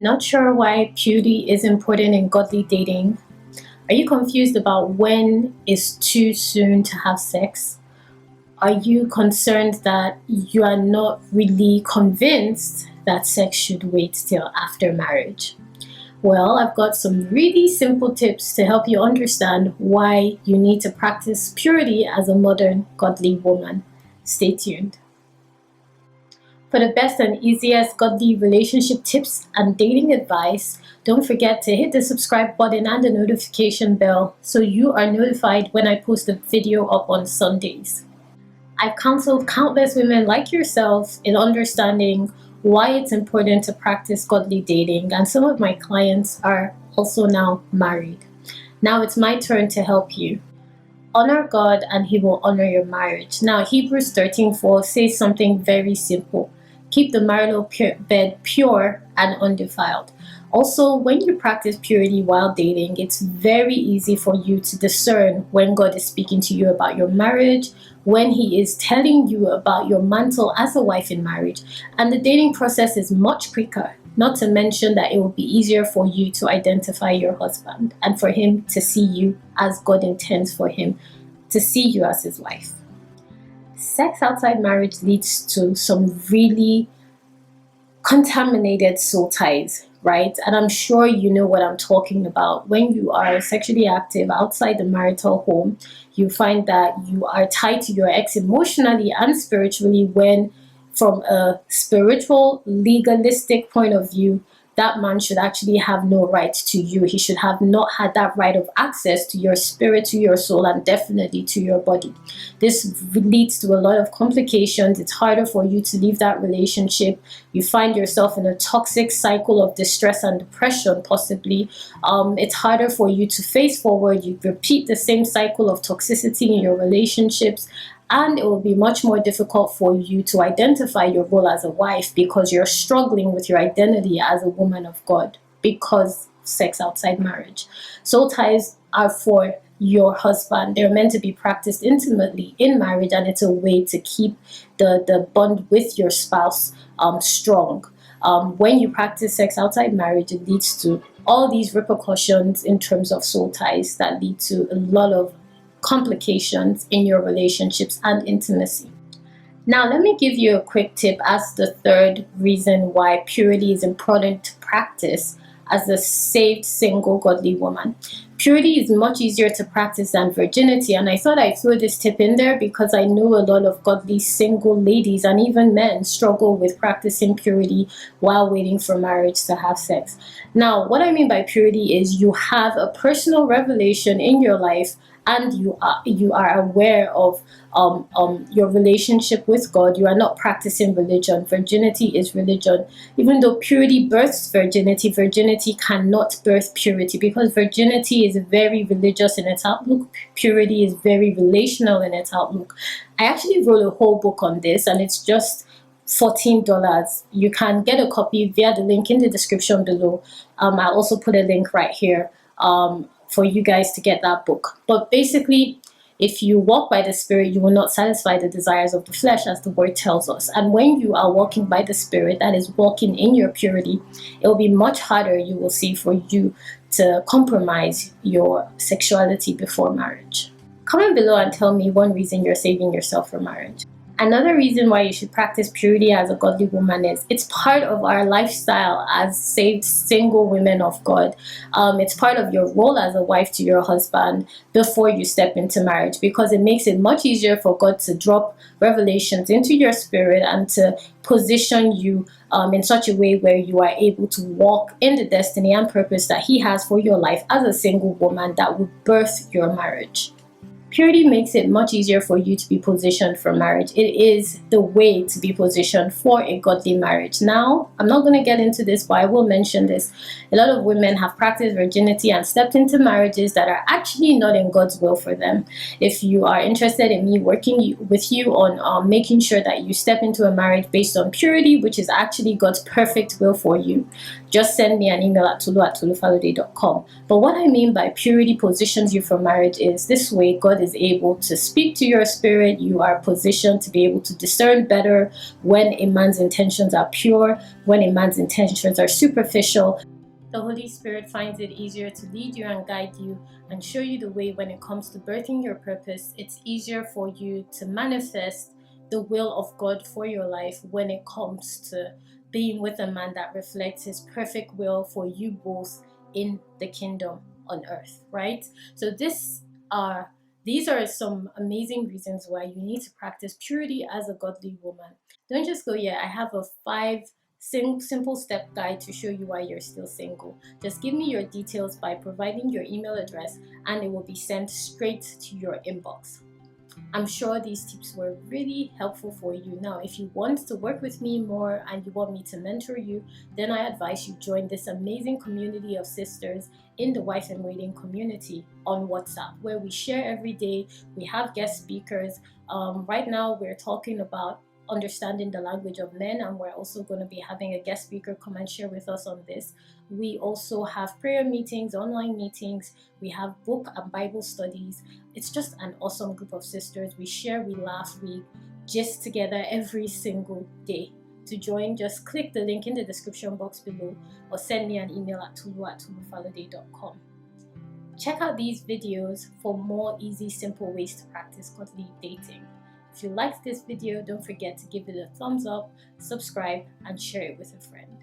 Not sure why purity is important in godly dating? Are you confused about when is too soon to have sex? Are you concerned that you are not really convinced that sex should wait till after marriage? Well, I've got some really simple tips to help you understand why you need to practice purity as a modern godly woman. Stay tuned. For the best and easiest godly relationship tips and dating advice, don't forget to hit the subscribe button and the notification bell so you are notified when I post a video up on Sundays. I've counseled countless women like yourself in understanding why it's important to practice godly dating, and some of my clients are also now married. Now it's my turn to help you. Honor God and He will honor your marriage. Now, Hebrews 13:4 says something very simple. Keep the marital bed pure and undefiled. Also, when you practice purity while dating, it's very easy for you to discern when God is speaking to you about your marriage, when He is telling you about your mantle as a wife in marriage, and the dating process is much quicker. Not to mention that it will be easier for you to identify your husband and for him to see you as God intends for him to see you as his wife. Sex outside marriage leads to some really contaminated soul ties, right? And I'm sure you know what I'm talking about. When you are sexually active outside the marital home, you find that you are tied to your ex emotionally and spiritually when, from a spiritual, legalistic point of view, that man should actually have no right to you. He should have not had that right of access to your spirit, to your soul, and definitely to your body. This leads to a lot of complications. It's harder for you to leave that relationship. You find yourself in a toxic cycle of distress and depression, possibly. It's harder for you to face forward. You repeat the same cycle of toxicity in your relationships, and it will be much more difficult for you to identify your role as a wife because you're struggling with your identity as a woman of God because sex outside marriage. Soul ties are for your husband. They're meant to be practiced intimately in marriage, and it's a way to keep the bond with your spouse strong. When you practice sex outside marriage, it leads to all these repercussions in terms of soul ties that lead to a lot of complications in your relationships and intimacy. Now, let me give you a quick tip as the third reason why purity is important to practice as a saved, single, godly woman. Purity is much easier to practice than virginity, and I thought I'd throw this tip in there because I know a lot of godly single ladies and even men struggle with practicing purity while waiting for marriage to have sex. Now, what I mean by purity is you have a personal revelation in your life and you are aware of your relationship with God. You are not practicing religion. Virginity is religion. Even though purity births virginity, virginity cannot birth purity because virginity is very religious in its outlook. Purity is very relational in its outlook. I actually wrote a whole book on this, and it's just $14. You can get a copy via the link in the description below. I'll also put a link right here for you guys to get that book. But basically, if you walk by the Spirit, you will not satisfy the desires of the flesh, as the word tells us. And when you are walking by the Spirit, that is walking in your purity, it will be much harder, you will see, for you to compromise your sexuality before marriage. Comment below and tell me one reason you're saving yourself for marriage. Another reason why you should practice purity as a godly woman is it's part of our lifestyle as saved single women of God. It's part of your role as a wife to your husband before you step into marriage, because it makes it much easier for God to drop revelations into your spirit and to position you in such a way where you are able to walk in the destiny and purpose that He has for your life as a single woman that will birth your marriage. Purity makes it much easier for you to be positioned for marriage. It is the way to be positioned for a godly marriage. Now, I'm not going to get into this, but I will mention this. A lot of women have practiced virginity and stepped into marriages that are actually not in God's will for them. If you are interested in me working with you on making sure that you step into a marriage based on purity, which is actually God's perfect will for you, just send me an email at tolu@tolufalode.com. But what I mean by purity positions you for marriage is this way God is able to speak to your spirit. You are positioned to be able to discern better when a man's intentions are pure, when a man's intentions are superficial. The Holy Spirit finds it easier to lead you and guide you and show you the way when it comes to birthing your purpose. It's easier for you to manifest the will of God for your life when it comes to being with a man that reflects his perfect will for you both in the kingdom on earth, right? So these are some amazing reasons why you need to practice purity as a godly woman. Don't just go, yeah, I have a 5 simple step guide to show you why you're still single. Just give me your details by providing your email address and it will be sent straight to your inbox. I'm sure these tips were really helpful for you. Now, if you want to work with me more and you want me to mentor you, then I advise you join this amazing community of sisters in the Wife in Waiting community on WhatsApp, where we share every day. We have guest speakers. Right now, we're talking about understanding the language of men, and we're also going to be having a guest speaker come and share with us on this. We also have prayer meetings, online meetings. We have book and Bible studies. It's just an awesome group of sisters. We share, we laugh, we gist together every single day. To join, just click the link in the description box below or send me an email at tolu@tolufalode.com. Check out these videos for more easy, simple ways to practice godly dating. If you liked this video, don't forget to give it a thumbs up, subscribe, and share it with a friend.